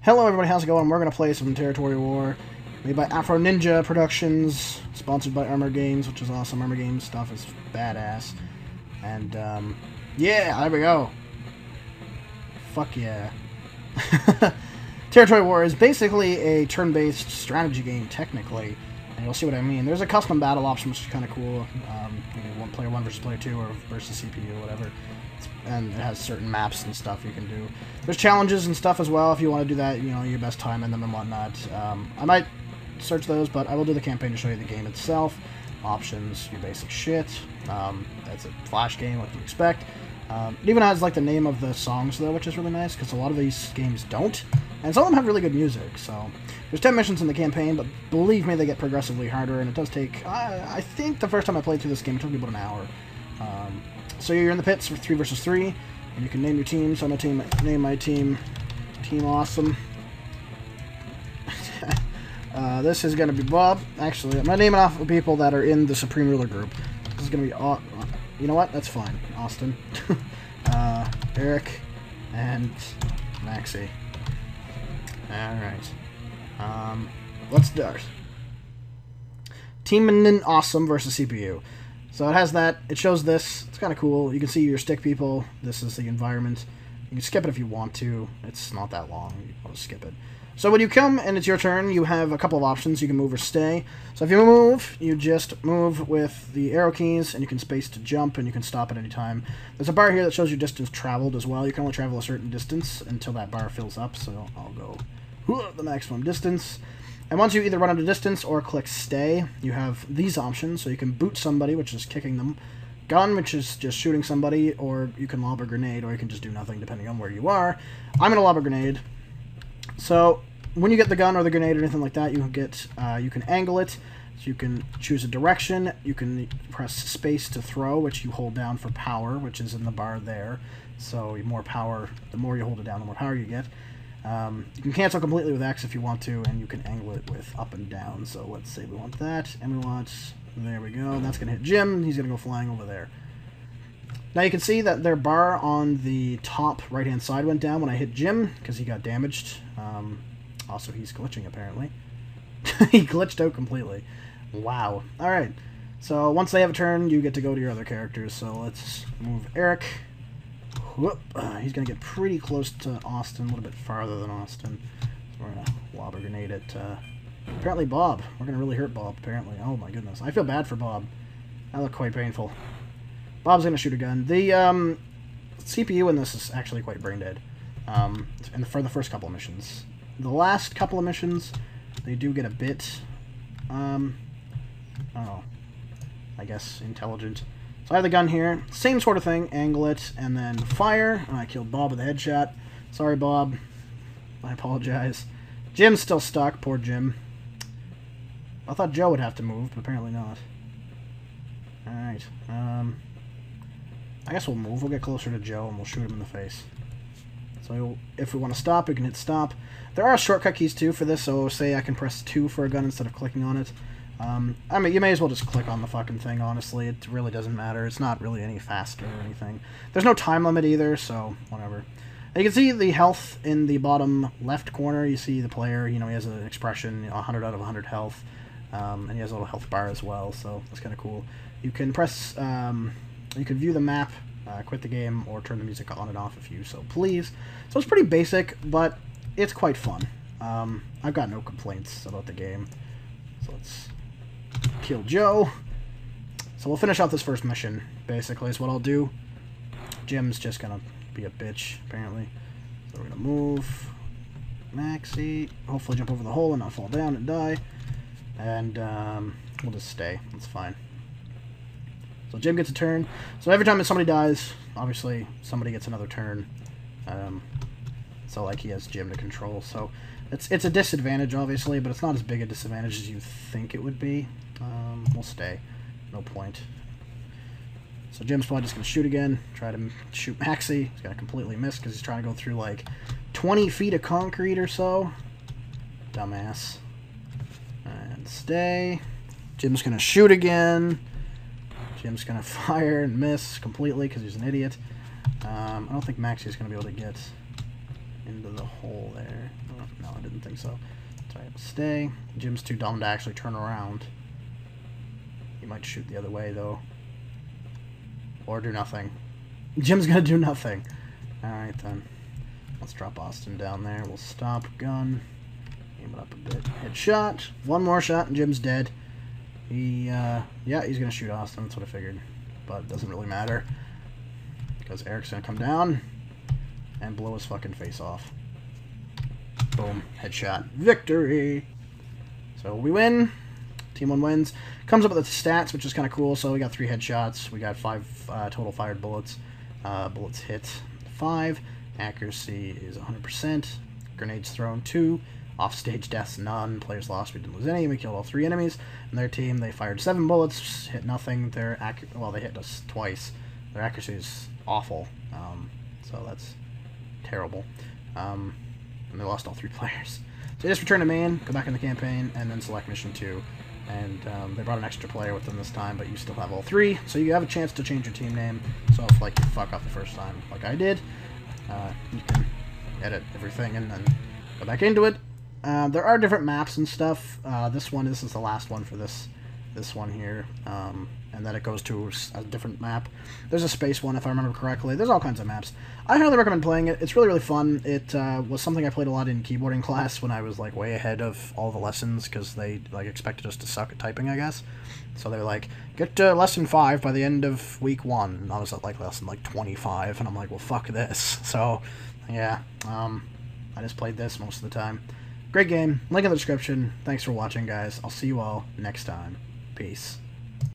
Hello everybody, how's it going? We're going to play some Territory War, made by Afro Ninja Productions, sponsored by Armor Games, which is awesome. Armor Games stuff is badass. And, yeah, there we go. Fuck yeah. Territory War is basically a turn-based strategy game, technically. And you'll see what I mean. There's a custom battle option, which is kind of cool. Player 1 versus player 2, or versus CPU, or whatever. And it has certain maps and stuff you can do. There's challenges and stuff as well if you want to do that, you know, your best time in them and whatnot. I might search those, but I will do the campaign to show you the game itself. Options, your basic shit. It's a flash game, what you expect. It even has, like, the name of the songs, though, which is really nice, because a lot of these games don't. And some of them have really good music, so... There's 10 missions in the campaign, but believe me, they get progressively harder, and it does take... I think the first time I played through this game, it took me about an hour. So you're in the pits for 3 versus 3, and you can name your team. So I'm going to name my team Team Awesome. This is going to be Bob. Actually, I'm going to name it off the people that are in the Supreme Ruler group. This is going to be... you know what? That's fine. Austin. Eric. And Maxie. Alright. Let's start. Team Awesome versus CPU. So it has that. It shows this. It's kind of cool. You can see your stick people. This is the environment. You can skip it if you want to. It's not that long. You want to skip it. So when you come and it's your turn, you have a couple of options. You can move or stay. So if you move, you just move with the arrow keys, and you can space to jump, and you can stop at any time. There's a bar here that shows your distance traveled as well. You can only travel a certain distance until that bar fills up. So I'll go the maximum distance. And once you either run out of distance or click stay, you have these options. So you can boot somebody, which is kicking them. Gun, which is just shooting somebody, or you can lob a grenade, or you can just do nothing depending on where you are. I'm going to lob a grenade. So when you get the gun or the grenade or anything like that, you can angle it. So you can choose a direction. You can press space to throw, which you hold down for power, which is in the bar there. So more power, the more you hold it down, the more power you get. You can cancel completely with X if you want to, and you can angle it with up and down. So let's say we want that, and we want... There we go. That's going to hit Jim. He's going to go flying over there. Now you can see that their bar on the top right-hand side went down when I hit Jim, because he got damaged. Also, he's glitching, apparently. He glitched out completely. Wow. Alright. So once they have a turn, you get to go to your other characters. So let's move Eric. Whoop. He's going to get pretty close to Austin, a little bit farther than Austin. So we're going to lob a grenade at, apparently Bob. We're going to really hurt Bob, apparently. Oh my goodness. I feel bad for Bob. That looked quite painful. Bob's going to shoot a gun. The CPU in this is actually quite brain dead. And for the first couple of missions. The last couple of missions, they do get a bit, I guess, intelligent. So I have the gun here. Same sort of thing. Angle it, and then fire. Oh, I killed Bob with a headshot. Sorry, Bob. I apologize. Jim's still stuck. Poor Jim. I thought Joe would have to move, but apparently not. Alright. I guess we'll move. We'll get closer to Joe, and we'll shoot him in the face. So if we want to stop, we can hit stop. There are shortcut keys, too, for this. So say I can press 2 for a gun instead of clicking on it. I mean, you may as well just click on the fucking thing, honestly. It really doesn't matter. It's not really any faster or anything. There's no time limit either, so whatever. And you can see the health in the bottom left corner. You see the player, you know, he has an expression, you know, 100 out of 100 health. And he has a little health bar as well, so that's kind of cool. You can press, you can view the map, quit the game, or turn the music on and off if you so please. So it's pretty basic, but it's quite fun. I've got no complaints about the game. So let's kill Joe. So we'll finish out this first mission, basically, is what I'll do. Jim's just gonna be a bitch, apparently. So we're gonna move Maxie, hopefully jump over the hole and not fall down and die. And we'll just stay. That's fine. So Jim gets a turn. So every time that somebody dies, obviously somebody gets another turn. So like he has Jim to control. So it's a disadvantage, obviously, but it's not as big a disadvantage as you think it would be. We'll stay. No point. So Jim's probably just going to shoot again. Try to shoot Maxie. He's going to completely miss because he's trying to go through like 20 feet of concrete or so. Dumbass. And stay. Jim's going to shoot again. Jim's going to fire and miss completely because he's an idiot. I don't think Maxie's going to be able to get into the hole there. Oh, no. so sorry, I'll stay. Jim's too dumb to actually turn around. He might shoot the other way, though. Or do nothing. Jim's gonna do nothing. Alright, then. Let's drop Austin down there. We'll stop gun. Aim it up a bit. Headshot. One more shot and Jim's dead. Yeah, he's gonna shoot Austin. That's what I figured. But it doesn't really matter. Because Eric's gonna come down and blow his fucking face off. Boom. Headshot. Victory! So we win. Team 1 wins. Comes up with the stats, which is kind of cool. So we got 3 headshots. We got 5 total fired bullets. Bullets hit 5. Accuracy is 100%. Grenades thrown 2. Offstage deaths none. Players lost. We didn't lose any. We killed all 3 enemies. And their team, they fired 7 bullets, hit nothing. Well, they hit us twice. Their accuracy is awful. So that's terrible. And they lost all 3 players. So you just return to main, go back in the campaign, and then select mission 2. And they brought an extra player with them this time, but you still have all 3. So you have a chance to change your team name. So if like you fuck up the first time, like I did, you can edit everything and then go back into it. There are different maps and stuff. This is the last one for this one here. And then it goes to a different map. There's a space one, if I remember correctly. There's all kinds of maps. I highly recommend playing it. It's really, really fun. It was something I played a lot in keyboarding class when I was like way ahead of all the lessons, because they like expected us to suck at typing, I guess. So they were like, get to lesson 5 by the end of week 1. And I was at like lesson like 25, and I'm like, well, fuck this. So yeah, I just played this most of the time. Great game. Link in the description. Thanks for watching, guys. I'll see you all next time. Peace.